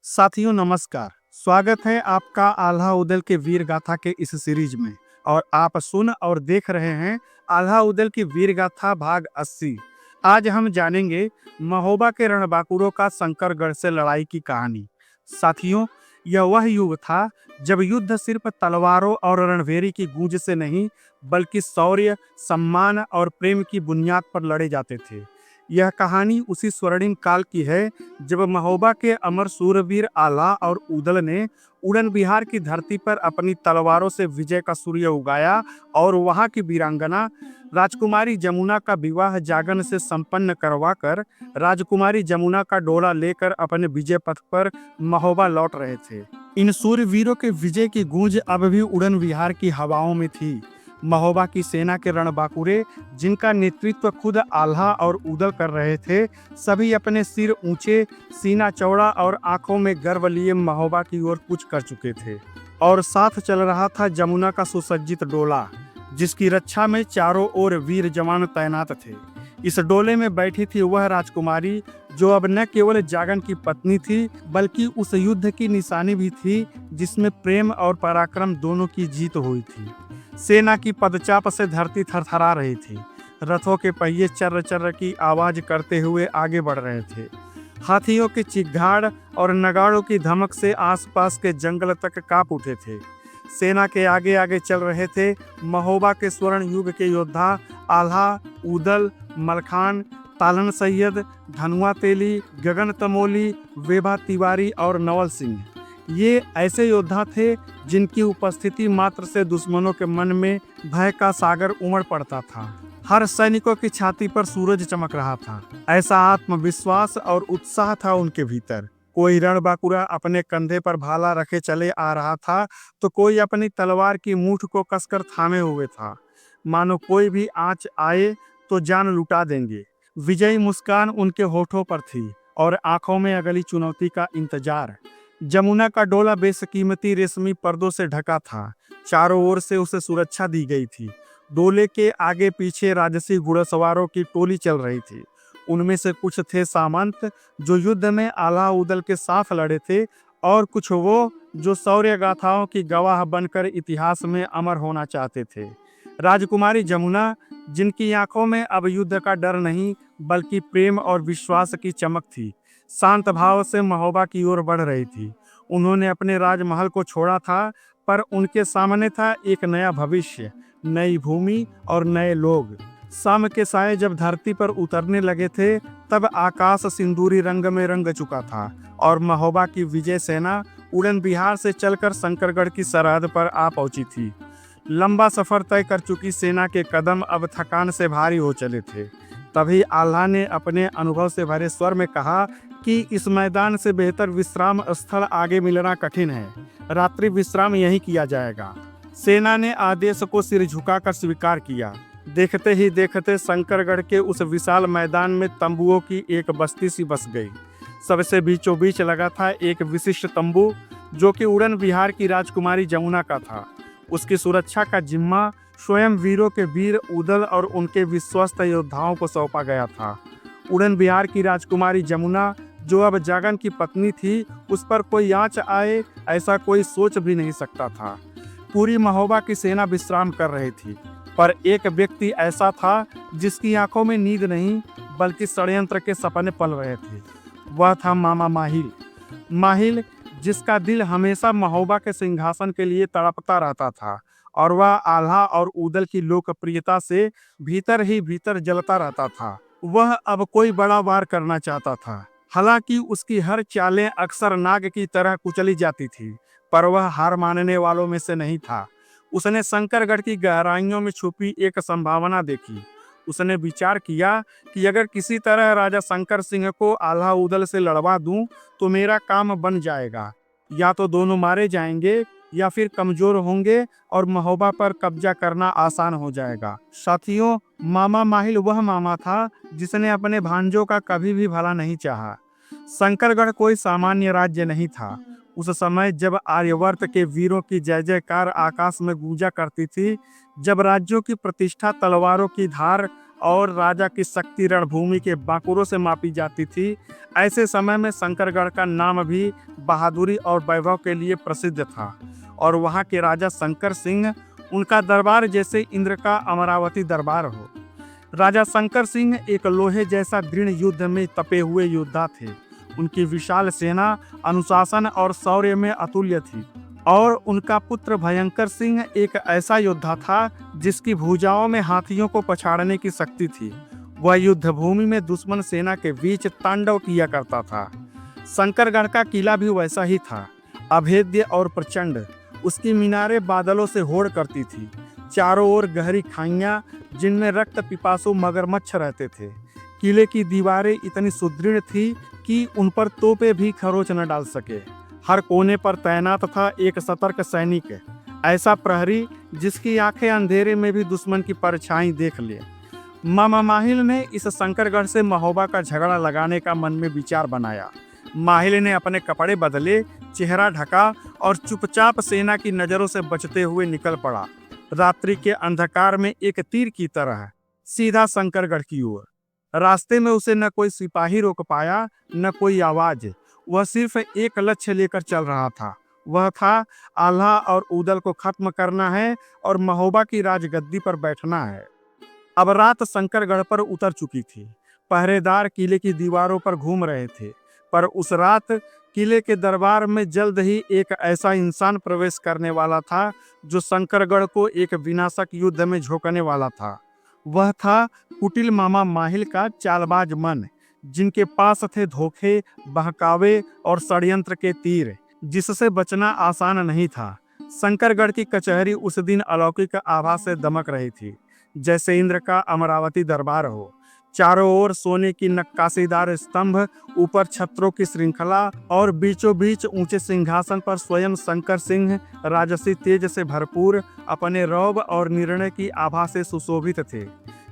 साथियों नमस्कार। स्वागत है आपका आल्हा उदल के वीर गाथा के इस सीरीज में। और आप सुन और देख रहे हैं आल्हा उदल की वीर गाथा भाग 80। आज हम जानेंगे महोबा के रणबांकुरों का शंकरगढ़ से लड़ाई की कहानी। साथियों, यह वह युग था जब युद्ध सिर्फ तलवारों और रणभेरी की गूंज से नहीं बल्कि शौर्य, सम्मान और प्रेम की बुनियाद पर लड़े जाते थे। यह कहानी उसी स्वर्णिम काल की है जब महोबा के अमर सूरवीर आल्हा और उदल ने उड़न बिहार की धरती पर अपनी तलवारों से विजय का सूर्य उगाया और वहां की वीरांगना राजकुमारी जमुना का विवाह जागन से संपन्न करवाकर राजकुमारी जमुना का डोला लेकर अपने विजय पथ पर महोबा लौट रहे थे। इन सूरवीरों के विजय की गूंज अब भी उड़न बिहार की हवाओं में थी। महोबा की सेना के रणबांकुरे, जिनका नेतृत्व खुद आल्हा और उदल कर रहे थे, सभी अपने सिर ऊंचे, सीना चौड़ा और आंखों में गर्व लिए महोबा की ओर कूच कर चुके थे। और साथ चल रहा था जमुना का सुसज्जित डोला, जिसकी रक्षा में चारों ओर वीर जवान तैनात थे। इस डोले में बैठी थी वह राजकुमारी जो अब न केवल जागन की पत्नी थी बल्कि उस युद्ध की निशानी भी थी जिसमें प्रेम और पराक्रम दोनों की जीत हुई थी। सेना की पदचाप से धरती थरथरा रही थी। रथों के पहिए चर्र चर्र की आवाज करते हुए आगे बढ़ रहे थे। हाथियों की चिघाड़ और नगाड़ों की धमक से आसपास के जंगल तक कांप उठे थे। सेना के आगे आगे चल रहे थे महोबा के स्वर्ण युग के योद्धा आल्हा, उदल, मलखान, तालन सैयद, धनुआ तेली, गगन तमोली, वेबा तिवारी और नवल सिंह। ये ऐसे योद्धा थे जिनकी उपस्थिति मात्र से दुश्मनों के मन में भय का सागर उमड़ पड़ता था। हर सैनिकों की छाती पर सूरज चमक रहा था। ऐसा आत्मविश्वास और उत्साह था उनके भीतर। कोई रणबांकुरा अपने कंधे पर भाला रखे चले आ रहा था तो कोई अपनी तलवार की मूठ को कसकर थामे हुए था, मानो कोई भी आंच आए तो जान लुटा देंगे। विजयी मुस्कान उनके होठों पर थी और आंखों में अगली चुनौती का इंतजार। जमुना का डोला बेशकीमती रेशमी पर्दों से ढका था। चारों ओर से उसे सुरक्षा दी गई थी। डोले के आगे पीछे राजसी घुड़सवारों की टोली चल रही थी। उनमें से कुछ थे सामंत जो युद्ध में आल्हा उदल के साथ लड़े थे और कुछ वो जो शौर्य गाथाओं की गवाह बनकर इतिहास में अमर होना चाहते थे। राजकुमारी जमुना, जिनकी आंखों में अब युद्ध का डर नहीं बल्कि प्रेम और विश्वास की चमक थी, शांत भाव से महोबा की ओर बढ़ रही थी। उन्होंने अपने राजमहल को छोड़ा था पर उनके सामने था एक नया भविष्य, नई भूमि और नए लोग। शाम के साये जब धरती पर उतरने लगे थे तब आकाश सिंदूरी रंग में रंग चुका था और महोबा की विजय सेना उड़न बिहार से चलकर शंकरगढ़ की सरहद पर आ पहुंची थी। लंबा सफर तय कर चुकी सेना के कदम अब थकान से भारी हो चले थे। तभी आल्हा ने अपने अनुभव से भरे स्वर में कहा कि इस मैदान से बेहतर विश्राम स्थल आगे मिलना कठिन है। रात्रि विश्राम यहीं किया जाएगा। सेना ने आदेश को सिर झुकाकर स्वीकार किया। देखते ही देखते शंकरगढ़ के उस विशाल मैदान में तंबुओं की एक बस्ती सी बस गई। सबसे बीचों बीच लगा था एक विशिष्ट तंबू जो कि उड़न बिहार की राजकुमारी जमुना का था। उसकी सुरक्षा का जिम्मा स्वयं वीरों के वीर उदल और उनके विश्वस्त योद्धाओं को सौंपा गया था। उड़न बिहार की राजकुमारी जमुना, जो अब जागन की पत्नी थी, उस पर कोई आंच आए ऐसा कोई सोच भी नहीं सकता था। पूरी महोबा की सेना विश्राम कर रही थी, पर एक व्यक्ति ऐसा था जिसकी आंखों में नींद नहीं बल्कि षड्यंत्र के सपने पल रहे थे। वह था मामा माहिल। माहिल, जिसका दिल हमेशा महोबा के सिंहासन के लिए तड़पता रहता था और वह आल्हा और उदल की लोकप्रियता से भीतर ही भीतर जलता रहता था। वह अब कोई बड़ा वार करना चाहता था। हालांकि उसकी हर चालें अक्सर नाग की तरह कुचली जाती थी, पर वह हार मानने वालों में से नहीं था। उसने शंकरगढ़ की गहराइयों में छुपी एक संभावना देखी। उसने विचार किया कि अगर किसी तरह राजा शंकर सिंह को आल्हा उदल से लड़वा दूं तो मेरा काम बन जाएगा। या तो दोनों मारे जाएंगे या फिर कमजोर होंगे और महोबा पर कब्जा करना आसान हो जाएगा। साथियों, मामा माहिल वह मामा था जिसने अपने भांजों का कभी भी भला नहीं चाहा। शंकरगढ़ कोई सामान्य राज्य नहीं था। उस समय जब आर्यवर्त के वीरों की जय जयकार आकाश में गूंजा करती थी, जब राज्यों की प्रतिष्ठा तलवारों की धार और राजा की शक्ति रणभूमि के बांकुरों से मापी जाती थी, ऐसे समय में शंकरगढ़ का नाम भी बहादुरी और वैभव के लिए प्रसिद्ध था। और वहाँ के राजा शंकर सिंह, उनका दरबार जैसे इंद्र का अमरावती दरबार हो। राजा शंकर सिंह एक लोहे जैसा दृढ़ युद्ध में तपे हुए योद्धा थे। उनकी विशाल सेना अनुशासन और शौर्य में अतुल्य थी। और उनका पुत्र भयंकर सिंह एक ऐसा योद्धा था जिसकी भुजाओं में हाथियों को पछाड़ने की शक्ति थी। वह युद्ध भूमि में दुश्मन सेना के बीच तांडव किया करता था। शंकरगढ़ का किला भी वैसा ही था, अभेद्य और प्रचंड। उसकी मीनारें बादलों से होड़ करती थी। चारों ओर गहरी खाइयां जिनमें रक्त पिपासु मगरमच्छ रहते थे। किले की दीवारें इतनी सुदृढ़ थी कि उन पर तोपें भी खरोच न डाल सके। हर कोने पर तैनात था एक सतर्क सैनिक, ऐसा प्रहरी जिसकी आंखें अंधेरे में भी दुश्मन की परछाई देख ले। मामा माहिल ने इस शंकरगढ़ से महोबा का झगड़ा लगाने का मन में विचार बनाया। माहिल ने अपने कपड़े बदले, चेहरा ढका और चुपचाप सेना की नजरों से बचते हुए निकल पड़ा। रात्रि के अंधकार में एक तीर की तरह सीधा शंकरगढ़ की ओर। रास्ते में उसे न कोई सिपाही रोक पाया, न कोई आवाज। वह सिर्फ एक लक्ष्य लेकर चल रहा था। वह था आल्हा और उदल को खत्म करना है और महोबा की राजगद्दी पर बैठना है। अब रात शंकरगढ़ पर उतर चुकी थी। पहरेदार किले की दीवारों पर घूम रहे थे, पर उस रात किले के दरबार में जल्द ही एक ऐसा इंसान प्रवेश करने वाला था जो शंकरगढ़ को एक विनाशक युद्ध में झोंकने वाला था। वह था कुटिल मामा माहिल का चालबाज मन, जिनके पास थे धोखे, बहकावे और षड्यंत्र के तीर, जिससे बचना आसान नहीं था। शंकरगढ़ की कचहरी उस दिन अलौकिक आभा से दमक रही थी, जैसे इंद्र का अमरावती दरबार हो। चारों ओर सोने की नक्काशीदार स्तंभ, ऊपर छत्रों की श्रृंखला और बीचों बीच ऊंचे सिंहासन पर स्वयं शंकर सिंह राजसी तेज से भरपूर अपने रौब और निर्णय की आभा से सुशोभित थे।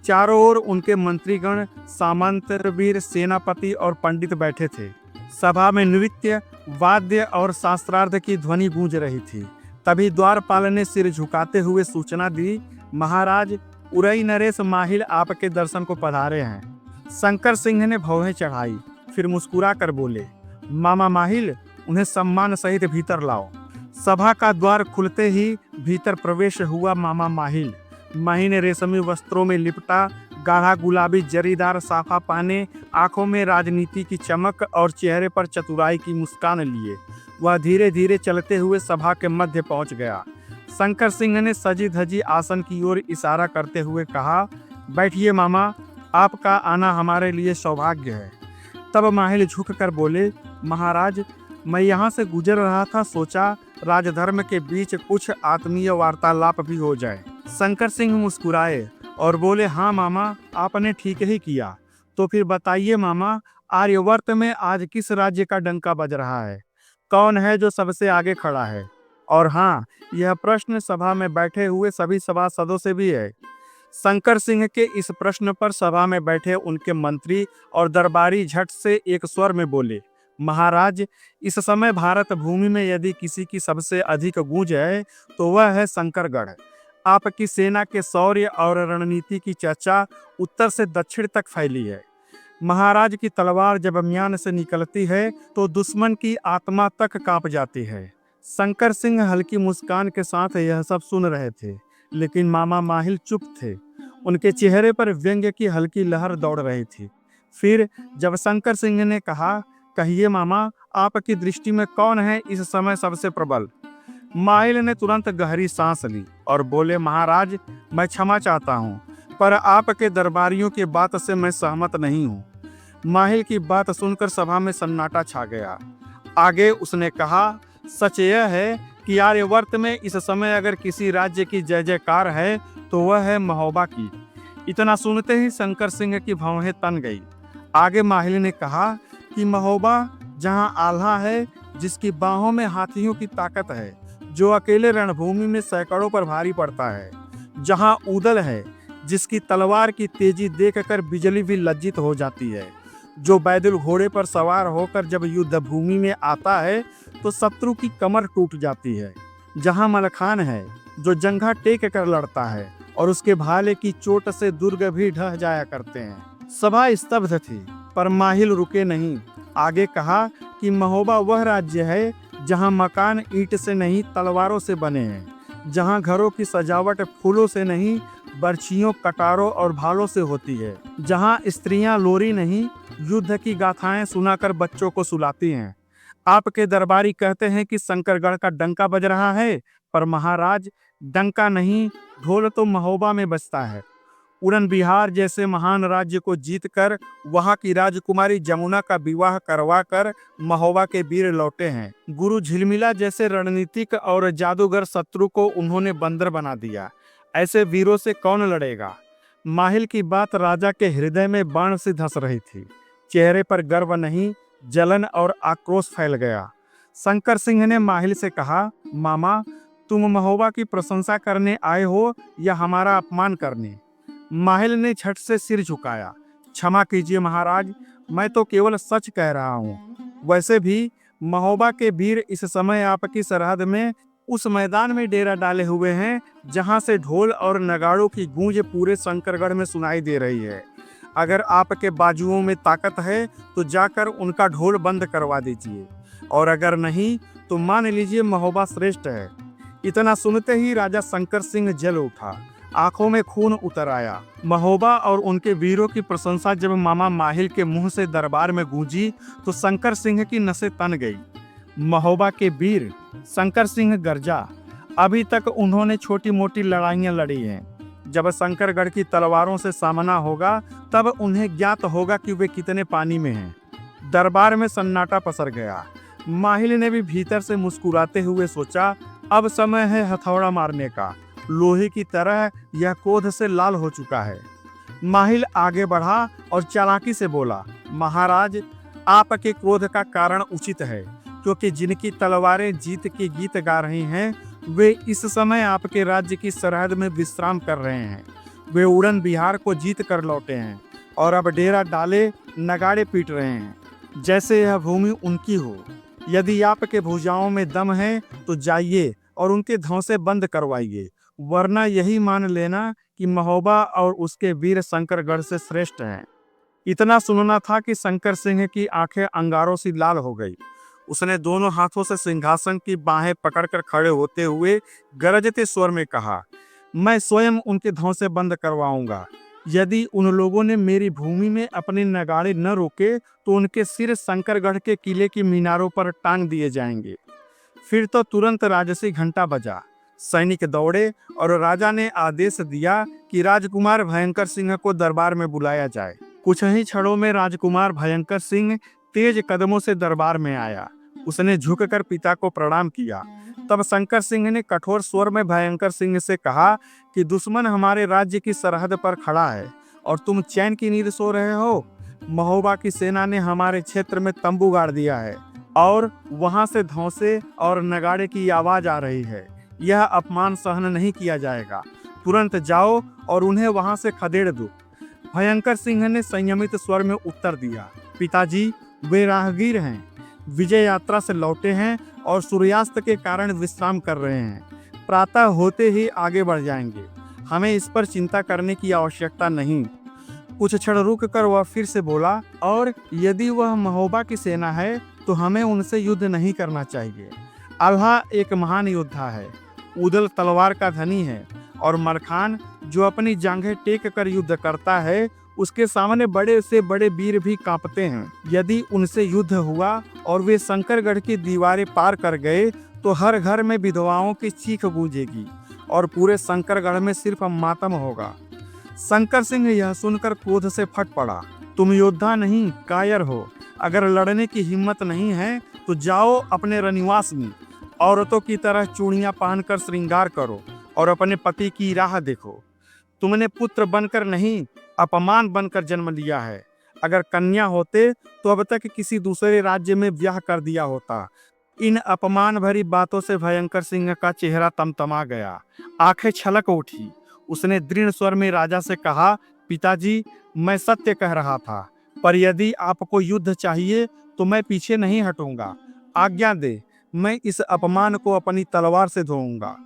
चारों ओर उनके मंत्रीगण, सामंत, वीर, सेनापति और पंडित बैठे थे। सभा में नृत्य, वाद्य और शास्त्रार्थ की ध्वनि गूंज रही थी। तभी द्वारपाल ने सिर झुकाते हुए सूचना दी, महाराज, उरई नरेश माहिल आपके दर्शन को पधारे हैं। शंकर सिंह ने भौहें चढ़ाई, फिर मुस्कुरा कर बोले, मामा माहिल, उन्हें सम्मान सहित भीतर लाओ। सभा का द्वार खुलते ही भीतर प्रवेश हुआ मामा माहिल। माहिल ने रेशमी वस्त्रों में लिपटा, गाढ़ा गुलाबी जरीदार साफा पहने, आंखों में राजनीति की चमक और चेहरे पर चतुराई की मुस्कान लिए वह धीरे धीरे चलते हुए सभा के मध्य पहुंच गया। शंकर सिंह ने सजी धजी आसन की ओर इशारा करते हुए कहा, बैठिए मामा, आपका आना हमारे लिए सौभाग्य है। तब माहिल झुक कर बोले, महाराज, मैं यहाँ से गुजर रहा था, सोचा राजधर्म के बीच कुछ आत्मीय वार्तालाप भी हो जाए। शंकर सिंह मुस्कुराए और बोले, हाँ मामा, आपने ठीक ही किया। तो फिर बताइए मामा, आर्यवर्त में आज किस राज्य का डंका बज रहा है? कौन है जो सबसे आगे खड़ा है? और हाँ, यह प्रश्न सभा में बैठे हुए सभी सभासदों से भी है। शंकर सिंह के इस प्रश्न पर सभा में बैठे उनके मंत्री और दरबारी झट से एक स्वर में बोले, महाराज, इस समय भारत भूमि में यदि किसी की सबसे अधिक गूंज है तो वह है शंकरगढ़। आपकी सेना के शौर्य और रणनीति की चर्चा उत्तर से दक्षिण तक फैली है। महाराज की तलवार जब म्यान से निकलती है तो दुश्मन की आत्मा तक कांप जाती है। शंकर सिंह हल्की मुस्कान के साथ यह सब सुन रहे थे, लेकिन मामा माहिल चुप थे। उनके चेहरे पर व्यंग्य की हल्की लहर दौड़ रही थी। फिर जब शंकर सिंह ने कहा, कहिए मामा, आपकी दृष्टि में कौन है इस समय सबसे प्रबल? माहिल ने तुरंत गहरी सांस ली और बोले, महाराज, मैं क्षमा चाहता हूँ, पर आपके दरबारियों की बात से मैं सहमत नहीं हूँ। माहिल की बात सुनकर सभा में सन्नाटा छा गया। आगे उसने कहा, सच यह है कि आर्यवर्त में इस समय अगर किसी राज्य की जय जयकार है तो वह है महोबा की। इतना सुनते ही शंकर सिंह की भौहें तन गई। आगे माहिल ने कहा कि महोबा जहाँ आल्हा है, जिसकी बाहों में हाथियों की ताकत है, जो अकेले रणभूमि में सैकड़ों पर भारी पड़ता है, जहाँ उदल है, जिसकी तलवार की तेजी देखकर बिजली भी लज्जित हो जाती है, जो बैदुल घोड़े पर सवार होकर जब युद्ध भूमि में आता है तो शत्रु की कमर टूट जाती है, जहाँ मलखान है, जो जंघा टेक कर लड़ता है और उसके भाले की चोट से दुर्ग भी ढह जाया करते हैं। सभा स्तब्ध थी, पर माहिल रुके नहीं। आगे कहा कि महोबा वह राज्य है जहाँ मकान ईंट से नहीं तलवारों से बने हैं, जहाँ घरों की सजावट फूलों से नहीं बर्छियों, कटारों और भालों से होती है, जहाँ स्त्रियां लोरी नहीं युद्ध की गाथाएं सुनाकर बच्चों को सुलाती हैं। आपके दरबारी कहते हैं कि शंकरगढ़ का डंका बज रहा है, पर महाराज डंका नहीं, ढोल तो महोबा में बजता है। उड़न बिहार जैसे महान राज्य को जीतकर वहां की राजकुमारी जमुना का विवाह करवा कर महोबा के वीर लौटे हैं। गुरु झिलमिला जैसे रणनीतिक और जादूगर शत्रु को उन्होंने बंदर बना दिया। ऐसे वीरों से कौन लड़ेगा? माहिल की बात राजा के हृदय में बाण से धंस रही थी। चेहरे पर गर्व नहीं, जलन और आक्रोश फैल गया। शंकर सिंह ने माहिल से कहा, मामा, तुम महोबा की प्रशंसा करने आए हो या हमारा अपमान करने? माहिल ने झट से सिर झुकाया। क्षमा कीजिए महाराज, मैं तो केवल सच कह रहा हूँ। वैसे भी महोबा के वीर इस समय आपकी सरहद में उस मैदान में डेरा डाले हुए हैं जहां से ढोल और नगाड़ों की गूंज पूरे शंकरगढ़ में सुनाई दे रही है। अगर आपके बाजुओं में ताकत है तो जाकर उनका ढोल बंद करवा दीजिए, और अगर नहीं तो मान लीजिए महोबा श्रेष्ठ है। इतना सुनते ही राजा शंकर सिंह जल उठा, आंखों में खून उतर आया। महोबा और उनके वीरों की प्रशंसा जब मामा माहिल के मुंह से दरबार में गूंजी तो शंकर सिंह की नसें तन गई। महोबा के वीर! शंकर सिंह गर्जा। अभी तक उन्होंने छोटी मोटी लड़ाइयां लड़ी हैं। जब शंकरगढ़ की तलवारों से सामना होगा तब उन्हें ज्ञात होगा कि वे कितने पानी में हैं। दरबार में सन्नाटा पसर गया। माहिल ने भी भीतर से मुस्कुराते हुए सोचा, अब समय है हथौड़ा मारने का। लोहे की तरह यह क्रोध से लाल हो चुका है। माहिल आगे बढ़ा और चालाकी से बोला, महाराज, आपके क्रोध का कारण उचित है, क्योंकि जिनकी तलवारें जीत के गीत गा रही हैं वे इस समय आपके राज्य की सरहद में विश्राम कर रहे हैं। वे उड़न बिहार को जीत कर लौटे हैं और अब डेरा डाले नगाड़े पीट रहे हैं जैसे यह भूमि उनकी हो। यदि आपके भुजाओं में दम है तो जाइए और उनके धौंसे बंद करवाइए, वरना यही मान लेना कि महोबा और उसके वीर शंकरगढ़ से श्रेष्ठ हैं। इतना सुनना था कि शंकर सिंह की आंखें अंगारों से लाल हो गई। उसने दोनों हाथों से सिंहासन की बाहें पकड़कर खड़े होते हुए गरजते स्वर में कहा, मैं स्वयं उनके धौंसे बंद करवाऊंगा। यदि उन लोगों ने मेरी भूमि में अपने नगाड़े न रोके तो उनके सिर शंकरगढ़ के किले की मीनारों पर टांग दिए जाएंगे। फिर तो तुरंत राजसी घंटा बजा। सैनिक दौड़े और राजा ने आदेश दिया कि राजकुमार भयंकर सिंह को दरबार में बुलाया जाए। कुछ ही क्षणों में राजकुमार भयंकर सिंह तेज कदमों से दरबार में आया। उसने झुककर पिता को प्रणाम किया। तब शंकर सिंह ने कठोर स्वर में भयंकर सिंह से कहा कि दुश्मन हमारे राज्य की सरहद पर खड़ा है और तुम चैन की नींद सो रहे हो। महोबा की सेना ने हमारे क्षेत्र में तंबू गाड़ दिया है और वहां से धौंसे और नगाड़े की आवाज आ रही है। यह अपमान सहन नहीं किया जाएगा। तुरंत जाओ और उन्हें वहां से खदेड़ दो। भयंकर सिंह ने संयमित स्वर में उत्तर दिया, पिताजी, वे राहगीर हैं, विजय यात्रा से लौटे हैं और सूर्यास्त के कारण विश्राम कर रहे हैं। प्रातः होते ही आगे बढ़ जाएंगे। हमें इस पर चिंता करने की आवश्यकता नहीं। कुछ क्षण रुक कर वह फिर से बोला, और यदि वह महोबा की सेना है तो हमें उनसे युद्ध नहीं करना चाहिए। आल्हा एक महान योद्धा है, उदल तलवार का धनी है, और मरखान जो अपनी जांघें टेक कर युद्ध करता है उसके सामने बड़े से बड़े वीर भी कांपते हैं। यदि उनसे युद्ध हुआ और वे शंकरगढ़ की दीवारें पार कर गए तो हर घर में विधवाओं की चीख गूंजेगी और पूरे शंकरगढ़ में सिर्फ मातम होगा। शंकर सिंह यह सुनकर क्रोध से फट पड़ा, तुम योद्धा नहीं कायर हो। अगर लड़ने की हिम्मत नहीं है तो जाओ अपने रनिवास में, औरतों की तरह चूड़ियां पहनकर श्रृंगार करो और अपने पति की राह देखो। तुमने पुत्र बनकर नहीं, अपमान बनकर जन्म लिया है। अगर कन्या होते तो अब तक किसी दूसरे राज्य में ब्याह कर दिया होता। इन अपमान भरी बातों से भयंकर सिंह का चेहरा तमतमा गया, आंखें छलक उठी। उसने दृढ़ स्वर में राजा से कहा, पिताजी, मैं सत्य कह रहा था, पर यदि आपको युद्ध चाहिए तो मैं पीछे नहीं हटूंगा। आज्ञा दे, मैं इस अपमान को अपनी तलवार से धोऊंगा।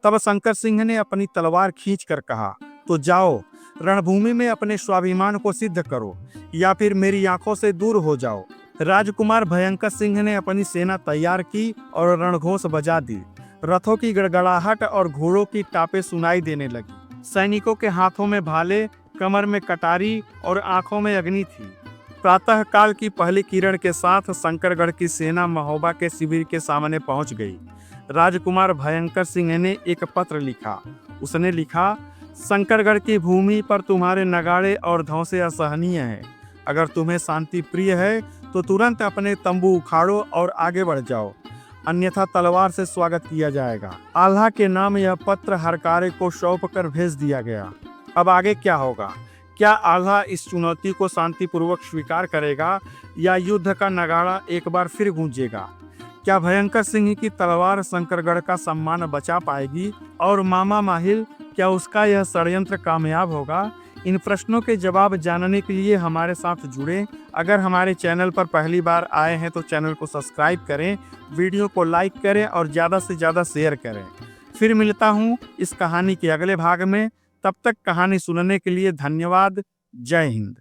तब शंकर सिंह ने अपनी तलवार खींचकर कहा, तो जाओ, रणभूमि में अपने स्वाभिमान को सिद्ध करो या फिर मेरी आंखों से दूर हो जाओ। राजकुमार भयंकर सिंह ने अपनी सेना तैयार की और रणघोष बजा दी। रथों की गड़गड़ाहट और घोड़ों की टापें सुनाई देने लगी। सैनिकों के हाथों में भाले, कमर में कटारी और आंखों में अग्नि थी। प्रातः काल की पहली किरण के साथ शंकरगढ़ की सेना महोबा के शिविर के सामने पहुंच गई। राजकुमार भयंकर सिंह ने एक पत्र लिखा। उसने लिखा, शंकरगढ़ की भूमि पर तुम्हारे नगाड़े और धौंसे असहनीय हैं। अगर तुम्हें शांति प्रिय है तो तुरंत अपने तंबू उखाड़ो और आगे बढ़ जाओ, अन्यथा तलवार से स्वागत किया जाएगा। आल्हा के नाम यह पत्र हरकारे को सौंप कर भेज दिया गया। अब आगे क्या होगा? क्या आल्हा इस चुनौती को शांतिपूर्वक स्वीकार करेगा या युद्ध का नगाड़ा एक बार फिर गूंजेगा? क्या भयंकर सिंह की तलवार शंकरगढ़ का सम्मान बचा पाएगी और मामा माहिल, क्या उसका यह षड्यंत्र कामयाब होगा? इन प्रश्नों के जवाब जानने के लिए हमारे साथ जुड़ें। अगर हमारे चैनल पर पहली बार आए हैं तो चैनल को सब्सक्राइब करें, वीडियो को लाइक करें और ज़्यादा से ज़्यादा शेयर करें। फिर मिलता हूँ इस कहानी के अगले भाग में। तब तक कहानी सुनने के लिए धन्यवाद। जय हिंद।